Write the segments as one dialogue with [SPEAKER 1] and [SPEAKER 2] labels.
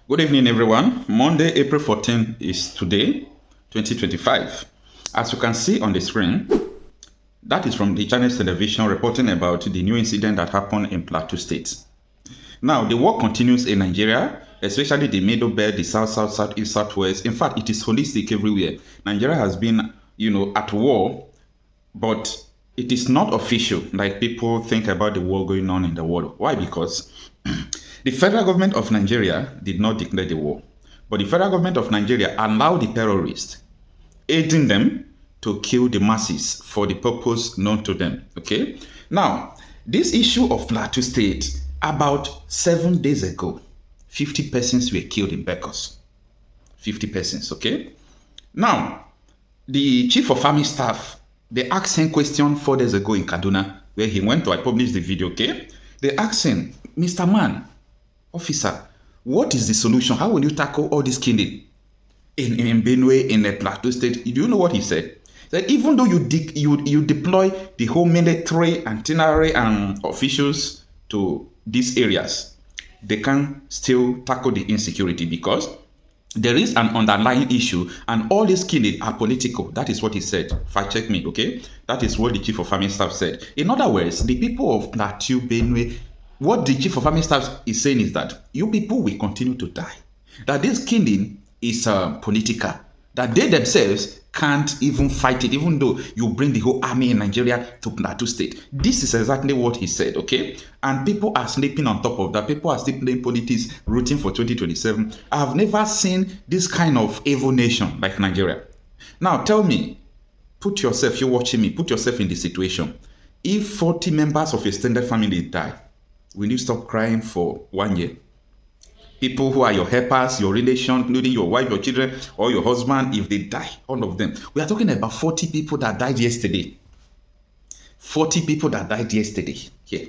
[SPEAKER 1] Good evening, everyone. Monday, April 14 is today, 2025. As you can see on the screen, that is from the Chinese television reporting about the new incident that happened in Plateau State. Now, the war continues in Nigeria, especially the middle belt, the south, southeast, southwest. In fact, it is holistic everywhere. Nigeria has been, at war, but it is not official like people think about the war going on in the world. Why? Because the federal government of Nigeria did not declare the war, but the federal government of Nigeria allowed the terrorists, aiding them to kill the masses for the purpose known to them. Okay? Now, this issue of Plateau State, about 7 days ago, 50 persons were killed in Bekos. 50 persons, okay? Now, the chief of army staff, they asked him question 4 days ago in Kaduna, where he went to, I published the video, okay? They asked him, Mr. Man, officer, what is the solution? How will you tackle all this killing in Benue, in the Plateau State? Do you know what he said? He said, even though you deploy the whole military, itinerary, and officials to these areas, they can still tackle the insecurity because there is an underlying issue and all these killing are political. That is what he said. Fact check me, okay? That is what the chief of army staff said. In other words, the people of Plateau, Benue, what the chief of army staff is saying is that you people will continue to die. That this killing is political. That they themselves can't even fight it, even though you bring the whole army in Nigeria to Plateau State. This is exactly what he said, okay? And people are sleeping on top of that. People are still playing politics, rooting for 2027. I've never seen this kind of evil nation like Nigeria. Now, tell me, put yourself, you're watching me, put yourself in the situation. If 40 members of your extended family die, will you stop crying for 1 year? People who are your helpers, your relation, including your wife, your children, or your husband, if they die, all of them. We are talking about 40 people that died yesterday. 40 people that died yesterday here.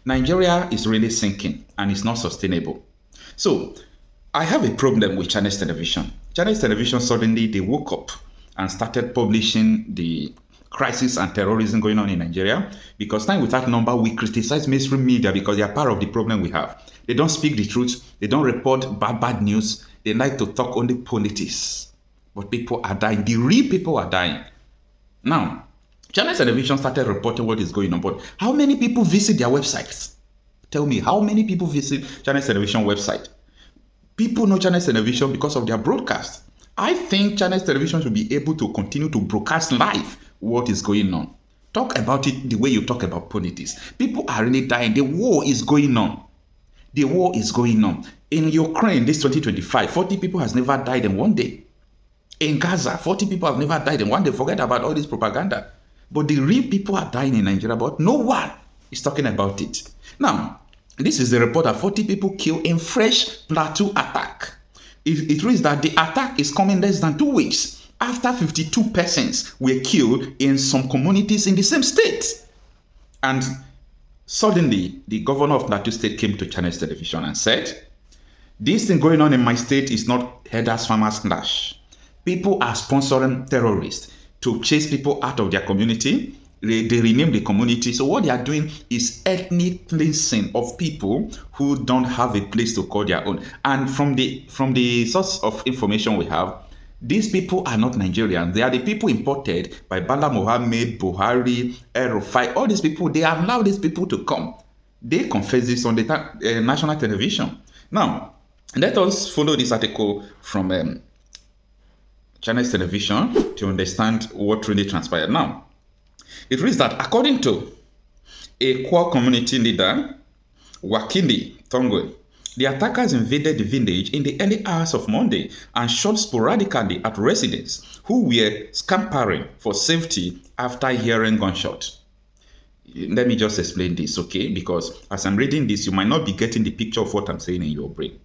[SPEAKER 1] Nigeria is really sinking and it's not sustainable. So, I have a problem with Chinese television. Chinese television suddenly, they woke up and started publishing the crisis and terrorism going on in Nigeria, because time without number, we criticize mainstream media because they are part of the problem we have. They don't speak the truth. They don't report bad news. They like to talk only politics. But people are dying. The real people are dying. Now, Chinese television started reporting what is going on, but how many people visit their websites? Tell me, how many people visit Chinese television website? People know Chinese television because of their broadcast. I think Chinese television should be able to continue to broadcast live what is going on. Talk about it the way you talk about politics. People are really dying. The war is going on. The war is going on. In Ukraine, this 2025, 40 people has never died in 1 day. In Gaza, 40 people have never died in 1 day. Forget about all this propaganda. But the real people are dying in Nigeria, but no one is talking about it. Now, this is the report that 40 people killed in fresh Plateau attack. It reads that the attack is coming less than 2 weeks after 52 persons were killed in some communities in the same state. And suddenly, the governor of Plateau State came to Chinese television and said, this thing going on in my state is not herders farmers clash. People are sponsoring terrorists to chase people out of their community. They rename the community. So what they are doing is ethnic cleansing of people who don't have a place to call their own. And from the source of information we have, these people are not Nigerians. They are the people imported by Bala Mohammed, Buhari, El-Rufai. All these people, they allow these people to come. They confess this on the national television. Now, let us follow this article from Chinese television to understand what really transpired. Now, it reads that according to a core community leader, Wakili Tongwe, the attackers invaded the village in the early hours of Monday and shot sporadically at residents who were scampering for safety after hearing gunshots. Let me just explain this, okay? Because as I'm reading this, you might not be getting the picture of what I'm saying in your brain.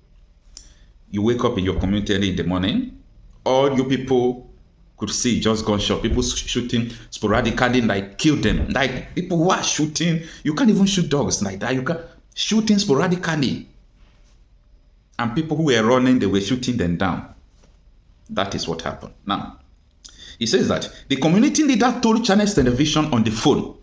[SPEAKER 1] You wake up in your community early in the morning, all you people could see just gunshot, people shooting sporadically, like kill them. Like people who are shooting, you can't even shoot dogs like that. You can shooting sporadically. And people who were running, they were shooting them down. That is what happened. Now, he says that the community leader told Chinese television on the phone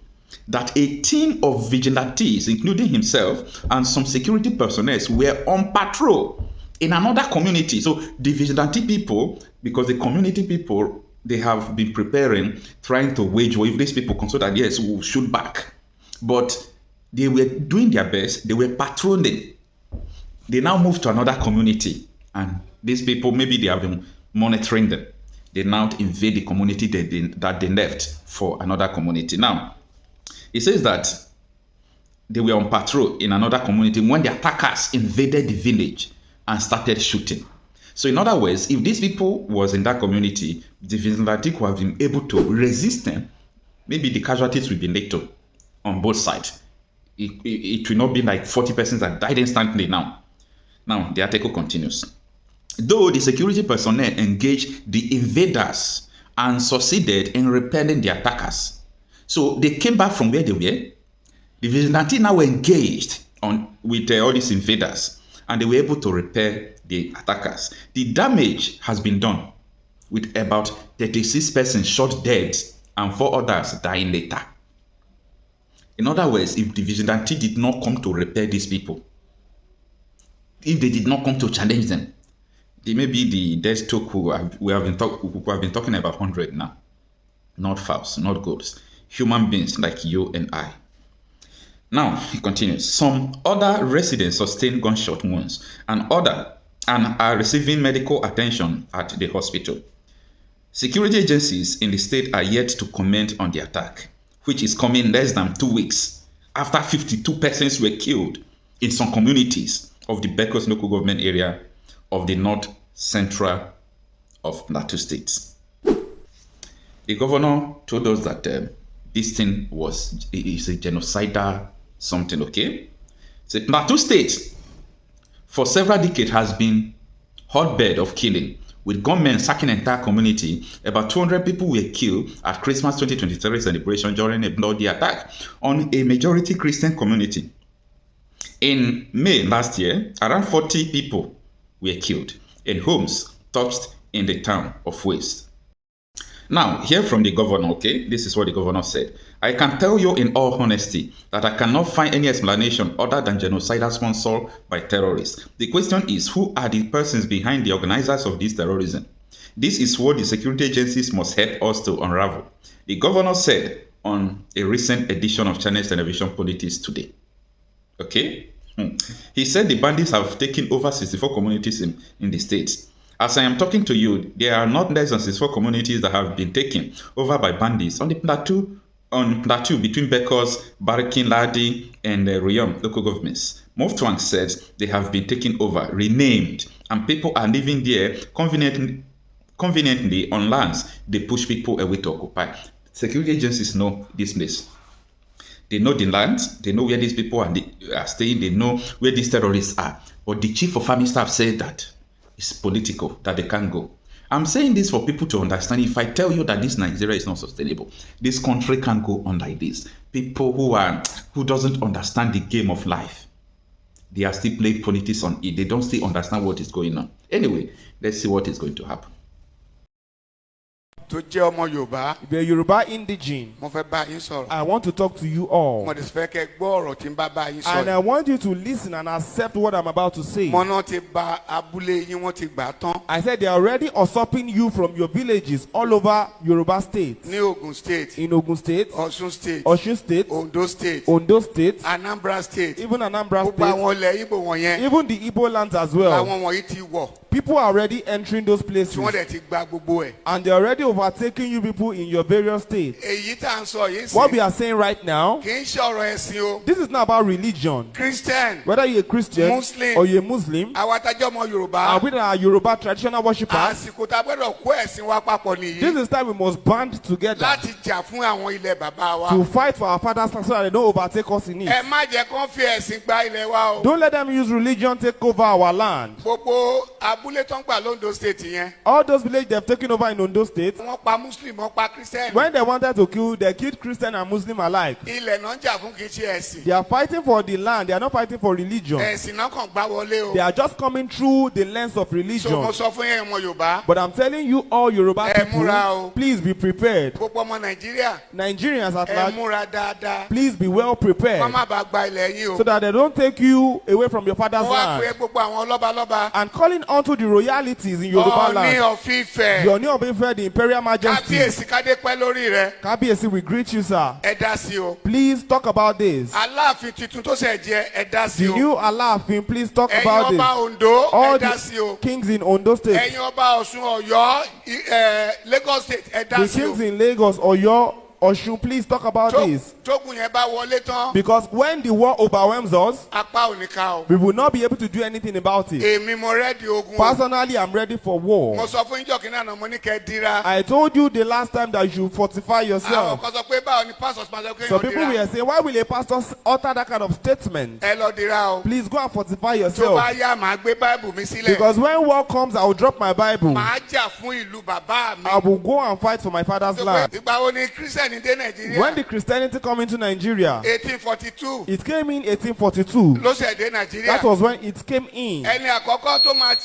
[SPEAKER 1] that a team of vigilantes, including himself and some security personnel, were on patrol in another community. So the vigilante people, because the community people, they have been preparing, trying to wage war. If these people consider that, yes, we'll shoot back. But they were doing their best. They were patrolling. They now moved to another community. And these people, maybe they have been monitoring them. They now invade the community that they left for another community. Now, it says that they were on patrol in another community when the attackers invaded the village and started shooting. So in other words, if these people was in that community, the vigilante could have been able to resist them. Maybe the casualties will be little on both sides. It will not be like 40 persons that died instantly now. Now, the article continues. Though the security personnel engaged the invaders and succeeded in repelling the attackers. So they came back from where they were. The vigilante now engaged with all these invaders, and they were able to repel the attackers. The damage has been done, with about 36 persons shot dead and 4 others dying later. In other words, if the vigilante did not come to repel these people, if they did not come to challenge them, they may be the death toll who have been talking about 100 now. Not fowls, not goats. Human beings like you and I. Now, he continues. Some other residents sustained gunshot wounds and are receiving medical attention at the hospital. Security agencies in the state are yet to comment on the attack, which is coming less than 2 weeks after 52 persons were killed in some communities of the Bekos local government area of the north central of Plateau State. The governor told us that this thing is a genocidal something, okay? So Plateau State for several decades has been hotbed of killing, with gunmen sacking an entire community. About 200 people were killed at Christmas 2023 celebration during a bloody attack on a majority Christian community. In May last year, around 40 people were killed and homes touched in the town of West. Now, hear from the governor, okay? This is what the governor said. I can tell you in all honesty that I cannot find any explanation other than genocidal sponsored by terrorists. The question is, who are the persons behind the organizers of this terrorism? This is what the security agencies must help us to unravel. The governor said on a recent edition of Channels Television Politics Today. Okay? He said the bandits have taken over 64 communities in the state. As I am talking to you, there are not less than 64 communities that have been taken over by bandits on the plateau between Bekos, Barikin, Ladi, and Riyom local governments. Moftwang says they have been taken over, renamed, and people are living there conveniently on lands they push people away to occupy. Security agencies know this place. They know the land, they know where these people are staying, they know where these terrorists are. But the chief of army staff said that it's political, that they can't go. I'm saying this for people to understand. If I tell you that this Nigeria is not sustainable, this country can't go on like this. People who doesn't understand the game of life, they are still playing politics on it. They don't still understand what is going on. Anyway, let's see what is going to happen.
[SPEAKER 2] To jẹ́ ọmọ Yorùbá.
[SPEAKER 3] If you're Yoruba indigene,
[SPEAKER 2] Mo fẹ́ bá yín sọ̀rọ̀.
[SPEAKER 3] I want to talk to you all.
[SPEAKER 2] Mo dẹ̀ fẹ́ kẹ́ gbọ́ ọ̀rọ̀ tí ń bá yín sọ̀rọ̀.
[SPEAKER 3] And I want you to listen and accept what I'm about to say.
[SPEAKER 2] Mo náà ti bà abúlé yín, wọ́n ti gbà tán.
[SPEAKER 3] I said they are already usurping you from your villages all over Yoruba State.
[SPEAKER 2] Ní Ogun State.
[SPEAKER 3] In Ogun State,
[SPEAKER 2] Ọ̀ṣun State.
[SPEAKER 3] Osun State,
[SPEAKER 2] Ondo State.
[SPEAKER 3] Ondo State,
[SPEAKER 2] Anambra State.
[SPEAKER 3] even Anambra
[SPEAKER 2] Gbogbo
[SPEAKER 3] State,
[SPEAKER 2] àwọn ilẹ̀ Igbo wọ̀nyẹn.
[SPEAKER 3] even the Igbo lands as well.
[SPEAKER 2] Àwọn wọ̀nyí ti wọ̀.
[SPEAKER 3] People are already entering those
[SPEAKER 2] Tí
[SPEAKER 3] places.
[SPEAKER 2] wọ́n dẹ̀ ti gba gbogbo ẹ̀.
[SPEAKER 3] And they're already overtaking you people in your various states.
[SPEAKER 2] Èyí tá à ń sọ yìí
[SPEAKER 3] What we
[SPEAKER 2] sí.
[SPEAKER 3] are saying right now,
[SPEAKER 2] Kì í ṣe ọ̀rọ̀ ẹ̀sìn o.
[SPEAKER 3] this is not about religion.
[SPEAKER 2] Christian.
[SPEAKER 3] Whether you're a Christian
[SPEAKER 2] Muslim.
[SPEAKER 3] or you're a Muslim,
[SPEAKER 2] Àwa tá jẹ́ ọmọ Yorùbá.
[SPEAKER 3] and we are Yoruba traditional worshippers,
[SPEAKER 2] Àsìkò tá a gbọ́dọ̀ kó ẹ̀sìn wa papọ̀ nìyí.
[SPEAKER 3] this is time we must band together
[SPEAKER 2] Láti jà fún àwọn ilẹ̀ bàbá wa.
[SPEAKER 3] to fight for our father's land so that they don't overtake us in it.
[SPEAKER 2] Ẹ má jẹ́ kán fi ẹ̀sìn gba ilẹ̀ wa o.
[SPEAKER 3] Don't let them use religion take over our land.
[SPEAKER 2] Gbogbo abúlé tó ń gbà l'Ondo State yẹn.
[SPEAKER 3] All those villages they've taken over in Ondo State,
[SPEAKER 2] wọ́n pa Muslim, wọ́n pa Christian.
[SPEAKER 3] When they wanted to kill, they killed Christian and Muslim alike.
[SPEAKER 2] Ilẹ̀ náà ń jà fún kì í ṣe ẹ̀sìn.
[SPEAKER 3] They are fighting for the land. They are not fighting for religion.
[SPEAKER 2] Ẹ̀sìn náà kàn gbá wọlé o.
[SPEAKER 3] They are just coming through the lens of
[SPEAKER 2] So mo
[SPEAKER 3] religion.
[SPEAKER 2] sọ fún yẹn ọmọ Yorùbá.
[SPEAKER 3] But I'm telling you, all Yoruba
[SPEAKER 2] Ẹ múra o.
[SPEAKER 3] people, please be prepared.
[SPEAKER 2] Gbogbo ọmọ Nàìjíríà.
[SPEAKER 3] Nigerians at
[SPEAKER 2] Ẹ
[SPEAKER 3] large,
[SPEAKER 2] múra dáadáa.
[SPEAKER 3] please be well prepared
[SPEAKER 2] Wọ́n má bàa gba ilẹ̀ yín o.
[SPEAKER 3] so that they don't take you away from your father's
[SPEAKER 2] Mo wá pé
[SPEAKER 3] land.
[SPEAKER 2] gbogbo àwọn lọ́balọ́ba.
[SPEAKER 3] And calling onto the royalties in Yoruba
[SPEAKER 2] Ọọ̀ni
[SPEAKER 3] land.
[SPEAKER 2] of Ifẹ̀.
[SPEAKER 3] Your new Obife, the Imperial Majesty.
[SPEAKER 2] Kábíyèsí kádé pẹ́ lórí rẹ̀.
[SPEAKER 3] Kábíyèsí, we greet you, sir.
[SPEAKER 2] Ẹ dá sí o.
[SPEAKER 3] Please talk about this.
[SPEAKER 2] Aláàfin tuntun tó ṣẹ̀ jẹ ẹ dá sí
[SPEAKER 3] The
[SPEAKER 2] o.
[SPEAKER 3] new Alaafin, please talk
[SPEAKER 2] Ẹ̀yin
[SPEAKER 3] about
[SPEAKER 2] ọba
[SPEAKER 3] this.
[SPEAKER 2] Ondo
[SPEAKER 3] All
[SPEAKER 2] ẹ dá sí o.
[SPEAKER 3] the kings in Ondo State,
[SPEAKER 2] Ẹ̀yin ọba Ọ̀ṣun Ọ̀yọ́ Lagos State ẹ dá
[SPEAKER 3] the
[SPEAKER 2] sí o.
[SPEAKER 3] kings in Lagos, Oyo, Oshun, please talk about this.
[SPEAKER 2] Tógun yẹn bá wọlé tán.
[SPEAKER 3] Because when the war overwhelms us,
[SPEAKER 2] Apá ò ní ká o.
[SPEAKER 3] we will not be able to do anything about it.
[SPEAKER 2] Èmi mo rẹ́dí ogun o.
[SPEAKER 3] Personally, I'm ready for
[SPEAKER 2] Mo
[SPEAKER 3] war.
[SPEAKER 2] sọ fún ìjọ kìnnà náà mo ní kẹ́ dira.
[SPEAKER 3] I told you the last time that you should fortify
[SPEAKER 2] Àwọn
[SPEAKER 3] yourself.
[SPEAKER 2] kan sọ pé báwo ni pastors máa sọ pé
[SPEAKER 3] Some
[SPEAKER 2] èèyàn
[SPEAKER 3] people
[SPEAKER 2] dira.
[SPEAKER 3] were saying, why will a pastor utter that kind of statement?
[SPEAKER 2] Ẹ lọ dira o.
[SPEAKER 3] Please go and fortify
[SPEAKER 2] Tó
[SPEAKER 3] yourself.
[SPEAKER 2] bá yá màá gbé Báìbù mi sílẹ̀.
[SPEAKER 3] Because when war comes, I will drop my Bible.
[SPEAKER 2] Màá jà fún ìlú bàbá mi.
[SPEAKER 3] I will go and fight for my father's land.
[SPEAKER 2] Ìgbà wo ni Christian dé Nàìjíríà?
[SPEAKER 3] When the Christianity come into Nigeria,
[SPEAKER 2] 1842
[SPEAKER 3] it came in 1842.
[SPEAKER 2] ló ṣẹ̀ dé Nàìjíríà.
[SPEAKER 3] That was when it came in.
[SPEAKER 2] Ẹni àkọ́kọ́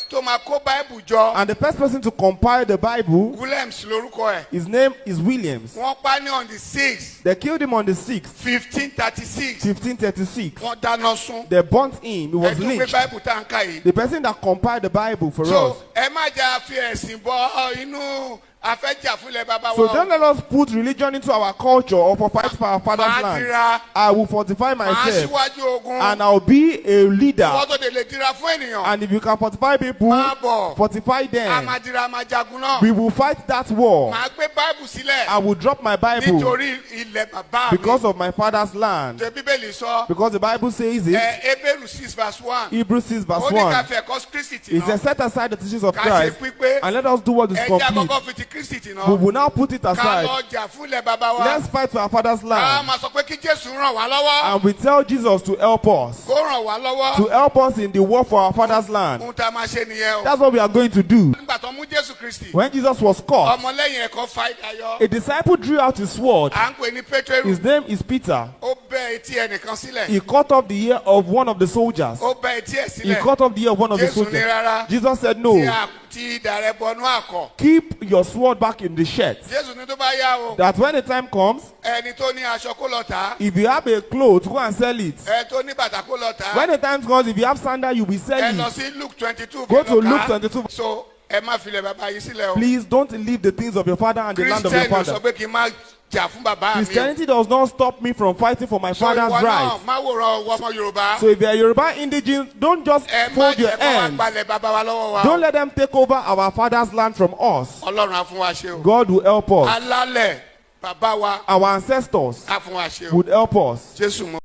[SPEAKER 2] tó máa kó Báìbù jọ.
[SPEAKER 3] And the first person to compile the Bible,
[SPEAKER 2] Williams lorúkọ ẹ̀.
[SPEAKER 3] his name is Williams.
[SPEAKER 2] Wọ́n pa ní on the 6th
[SPEAKER 3] They killed him on the 6th,
[SPEAKER 2] 1536.
[SPEAKER 3] 1536.
[SPEAKER 2] Wọ́n dáná sun.
[SPEAKER 3] They burnt him. He was
[SPEAKER 2] Ẹ tún gbé
[SPEAKER 3] lynched.
[SPEAKER 2] Báìbù tá à ń kà yìí.
[SPEAKER 3] The person that compiled the Bible for us.
[SPEAKER 2] So ẹ má jà fi ẹ̀sìn bọ inú afẹ́jà fúnlẹ̀ bàbá
[SPEAKER 3] So
[SPEAKER 2] wa.
[SPEAKER 3] don't let us put religion into our culture or for fight for our father's
[SPEAKER 2] Màá
[SPEAKER 3] land.
[SPEAKER 2] dira.
[SPEAKER 3] I will fortify
[SPEAKER 2] Màá
[SPEAKER 3] myself
[SPEAKER 2] síwájú ogun.
[SPEAKER 3] and I'll be a leader.
[SPEAKER 2] Wọ́n tó de lè dira fún ènìyàn.
[SPEAKER 3] And if you can fortify people,
[SPEAKER 2] Máa bọ̀.
[SPEAKER 3] fortify
[SPEAKER 2] A
[SPEAKER 3] them.
[SPEAKER 2] máa dira a máa jagun náà.
[SPEAKER 3] We will fight that war.
[SPEAKER 2] Màá gbé Báìbù sílẹ̀.
[SPEAKER 3] I will drop my Bible
[SPEAKER 2] Nítorí ilẹ̀ bàbá mi.
[SPEAKER 3] because of my father's land.
[SPEAKER 2] Ṣé Bíbélì sọ?
[SPEAKER 3] Because the Bible says it.
[SPEAKER 2] Hébérù 6 verse 1.
[SPEAKER 3] Hebrews 6 verse
[SPEAKER 2] Ó ní ká
[SPEAKER 3] 1.
[SPEAKER 2] fẹ́ kọ́ Kristi tì
[SPEAKER 3] It
[SPEAKER 2] náà.
[SPEAKER 3] says, set aside the teachings of
[SPEAKER 2] Ká ṣe
[SPEAKER 3] Christ
[SPEAKER 2] pípé.
[SPEAKER 3] and let us do what is
[SPEAKER 2] Ẹ jẹ́
[SPEAKER 3] complete.
[SPEAKER 2] àkọ́kọ́ fi ti Kristi tì náà.
[SPEAKER 3] We will now put it
[SPEAKER 2] Ká
[SPEAKER 3] aside.
[SPEAKER 2] lọ jà fúnlẹ̀ bàbá wa.
[SPEAKER 3] Let's fight for our father's
[SPEAKER 2] Ká
[SPEAKER 3] land.
[SPEAKER 2] máa sọ pé kí Jésù ràn wá lọ́wọ́.
[SPEAKER 3] And we tell Jesus to help us.
[SPEAKER 2] Kó ràn wá lọ́wọ́.
[SPEAKER 3] To help us in the war for our father's land.
[SPEAKER 2] Ohun tá a máa ṣe nìyẹn o.
[SPEAKER 3] That's what we are going to do.
[SPEAKER 2] Nígbà tó mú Jésù Kristi.
[SPEAKER 3] When Jesus was caught,
[SPEAKER 2] Ọmọlẹ́yìn ẹ̀kọ́ fa ìdáyọ.
[SPEAKER 3] a disciple drew out his sword.
[SPEAKER 2] À ń pè ní Pétérù.
[SPEAKER 3] His name is Peter.
[SPEAKER 2] Ó bẹ́ etí ẹnìkan sílẹ̀.
[SPEAKER 3] He cut off the ear of one of the soldiers.
[SPEAKER 2] Ó bẹ́ etí ẹ̀
[SPEAKER 3] He
[SPEAKER 2] sílẹ̀.
[SPEAKER 3] cut off the ear of one of the
[SPEAKER 2] Jésù ní
[SPEAKER 3] soldiers.
[SPEAKER 2] rárá.
[SPEAKER 3] Jesus said, no,
[SPEAKER 2] Tí idà rẹ̀ bọnú àkọ̀.
[SPEAKER 3] keep your sword back in the shirt.
[SPEAKER 2] Jésù ní tó bá yá o.
[SPEAKER 3] That when the time comes,
[SPEAKER 2] Ẹni tó ní aṣọ kó lọ tà á.
[SPEAKER 3] if you have a cloth, go and sell it.
[SPEAKER 2] Ẹ tó ní bàtà kó lọ tà á.
[SPEAKER 3] When the time comes, if you have sandal, you will sell
[SPEAKER 2] Ẹ lọ
[SPEAKER 3] it.
[SPEAKER 2] sí Luke 22.
[SPEAKER 3] Go
[SPEAKER 2] kẹ́
[SPEAKER 3] to
[SPEAKER 2] lọ kà
[SPEAKER 3] Luke
[SPEAKER 2] á.
[SPEAKER 3] 22.
[SPEAKER 2] So ẹ má filẹ̀ bàbá yìí sílẹ̀ o.
[SPEAKER 3] Please don't leave the things of your father and the land of your
[SPEAKER 2] Christian sọ
[SPEAKER 3] father.
[SPEAKER 2] pé kí n má jà fún bàbá mi o.
[SPEAKER 3] Christianity does not stop me from fighting for my
[SPEAKER 2] So
[SPEAKER 3] father's
[SPEAKER 2] ìwọ náà
[SPEAKER 3] rights.
[SPEAKER 2] má wòran ọwọ́ ọmọ Yorùbá.
[SPEAKER 3] So if you are Yoruba indigene, don't just
[SPEAKER 2] Ẹ má
[SPEAKER 3] fold your
[SPEAKER 2] jẹ́ kó wá
[SPEAKER 3] hands.
[SPEAKER 2] gbalẹ̀ bàbá wa lọ́wọ́ wa.
[SPEAKER 3] Don't let them take over our father's land from us.
[SPEAKER 2] Ọlọ́run á fún wa ṣe o.
[SPEAKER 3] God will help us.
[SPEAKER 2] Alálẹ̀ bàbá wa
[SPEAKER 3] Our ancestors
[SPEAKER 2] á fún wa ṣe o.
[SPEAKER 3] would help us.
[SPEAKER 2] Jésù mọ.